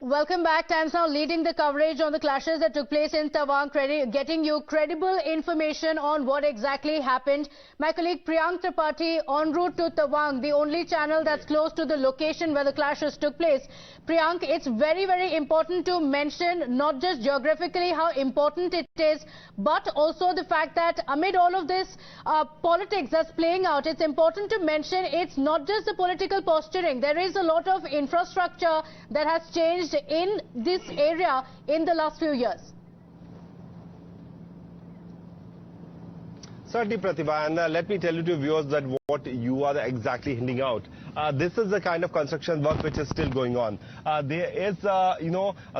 Welcome back. Times Now leading the coverage on the clashes that took place in Tawang, getting you credible information on what exactly happened. My colleague Priyank Tripathi en route to Tawang, the only channel that's close to the location where the clashes took place. Priyank, it's very, very important to mention not just geographically how important it is, but also the fact that amid all of this politics that's playing out, it's important to mention it's not just the political posturing. There is a lot of infrastructure that has changed in this area in the last few years. Certainly, Pratibha, and let me tell you to viewers that what you are exactly hinting out. This is the kind of construction work which is still going on. There is, a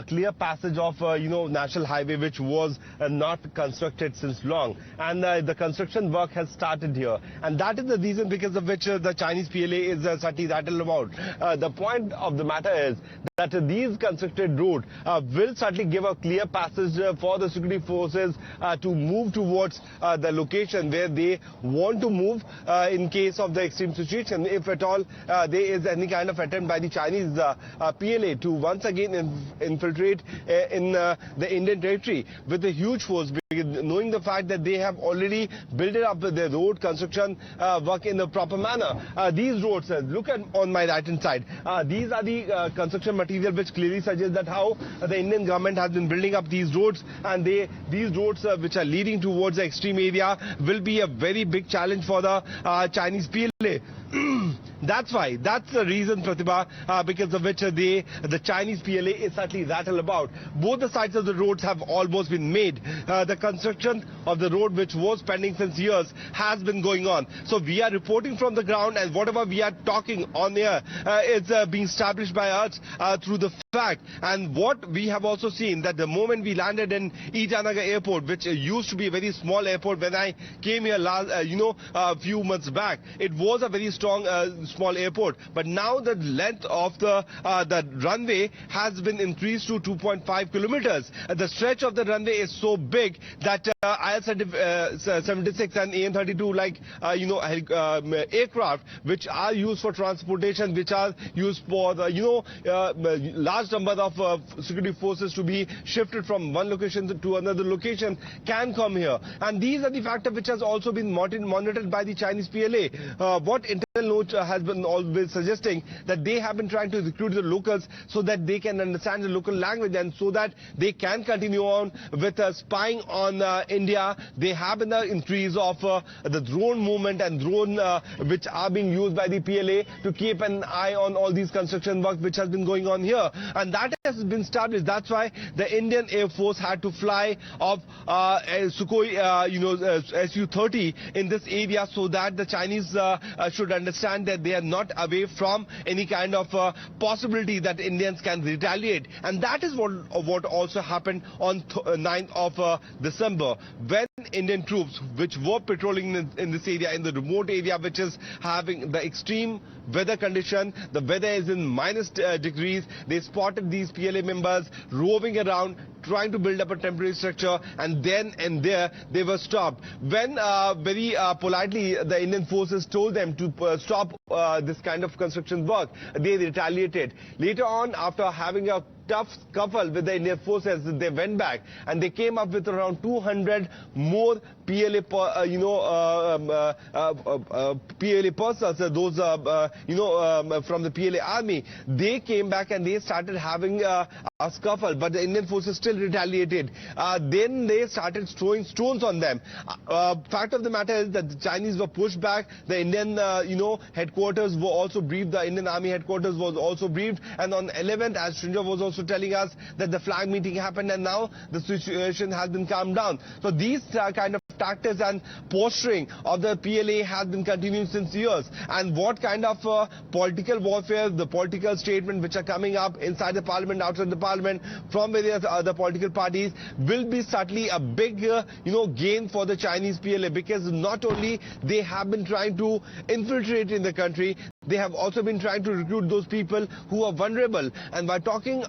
clear passage of, national highway which was not constructed since long. And the construction work has started here. And that is the reason because of which the Chinese PLA is certainly rattled about. The point of the matter is that these constructed roads will certainly give a clear passage for the security forces to move towards the location where they want to move in case of the extreme situation. If at all there is any kind of attempt by the Chinese PLA to once again infiltrate in the Indian territory with a huge force, knowing the fact that they have already built it up with their road construction work in a proper manner. These roads, look at on my right hand side, these are the construction material which clearly suggests that how the Indian government has been building up these roads, and these roads which are leading towards the extreme area will be a very big challenge for the Chinese PLA. That's the reason, Pratibha, because of which the Chinese PLA is certainly rattled about. Both the sides of the roads have almost been made. The construction of the road, which was pending since years, has been going on. So we are reporting from the ground, and whatever we are talking on air is being established by us through the fact. And what we have also seen, that the moment we landed in Indo-China Airport, which used to be a very small airport when I came here a few months back, it was a very strong small airport, but now the length of the runway has been increased to 2.5 kilometers. The stretch of the runway is so big that IL-76 and AN-32 aircraft which are used for transportation, which are used for the large number of security forces to be shifted from one location to another location, can come here. And these are the factors which has also been monitored by the Chinese PLA. What Intel Note has been always suggesting that they have been trying to recruit the locals so that they can understand the local language and so that they can continue on with spying on India. They have been the increase of the drone movement and drone which are being used by the PLA to keep an eye on all these construction work which has been going on here. And that has been established. That's why the Indian Air Force had to fly off Sukhoi Su-30 in this area so that the Chinese should understand that they are not away from any kind of possibility that Indians can retaliate. And that is what also happened on 9th of December, when Indian troops which were patrolling in this area, in the remote area which is having the extreme weather condition, the weather is in minus degrees, they spotted these PLA members roving around trying to build up a temporary structure, and then and there they were stopped. When very politely the Indian forces told them to stop this kind of construction work, they retaliated. Later on, after having a tough scuffle with the Indian forces, they went back and they came up with around 200 more PLA persons, those from the PLA army. They came back and they started having a scuffle, but the Indian forces still retaliated. Then they started throwing stones on them. Fact of the matter is that the Chinese were pushed back. The Indian headquarters were also briefed. The Indian Army headquarters was also briefed. And on 11th, as Srinja was also telling us, that the flag meeting happened and now the situation has been calmed down. So these kind of tactics and posturing of the PLA has been continuing since years. And what kind of political warfare, the political statement which are coming up inside the parliament, outside the parliament, from various other political parties, will be certainly a big gain for the Chinese PLA, because not only they have been trying to infiltrate in the country, They have also been trying to recruit those people who are vulnerable. And by talking,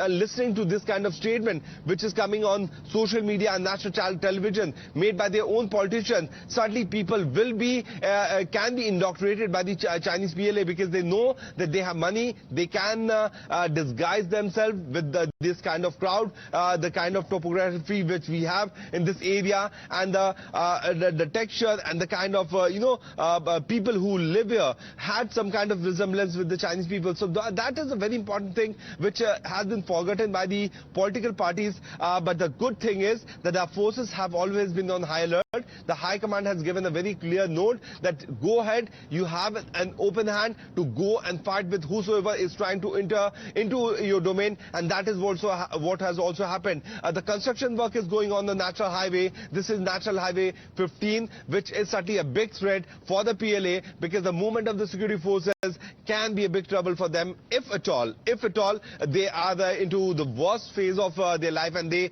listening to this kind of statement, which is coming on social media and national television, made by their own politicians, certainly people will be, can be indoctrinated by the Chinese PLA, because they know that they have money, they can disguise themselves with this kind of crowd, the kind of topography which we have in this area, and the texture and the kind of, people who live here had some kind of resemblance with the Chinese people. So that is a very important thing which has been forgotten by the political parties. But the good thing is that our forces have always been on high alert. The High Command has given a very clear note that go ahead, you have an open hand to go and fight with whosoever is trying to enter into your domain, and that is also what has also happened. The construction work is going on the National Highway. This is National Highway 15, which is certainly a big threat for the PLA, because the movement of the security forces can be a big trouble for them, if at all they are into the worst phase of their life, and they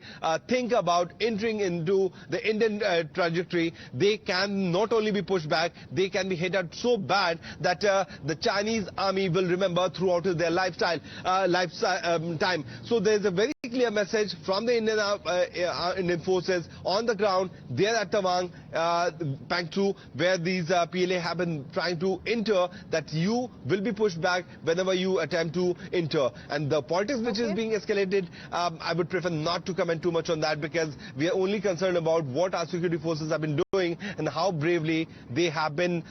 think about entering into the Indian trajectory. They can not only be pushed back, they can be hit out so bad that the Chinese army will remember throughout their lifetime. So there's a very clear message from the Indian forces on the ground there at Tawang, Pangtu, where these PLA have been trying to enter, that you will be pushed back whenever you attempt to enter. And the politics which is being escalated, I would prefer not to comment too much on that, because we are only concerned about what our security forces have been doing and how bravely they have been,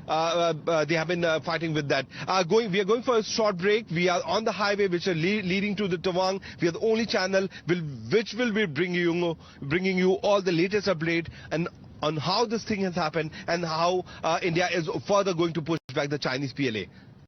they have been fighting with that. We are going for a short break. We are on the highway which are leading to the Tawang. We are the only channel which will be bringing you all the latest update and on how this thing has happened and how India is further going to push back the Chinese PLA.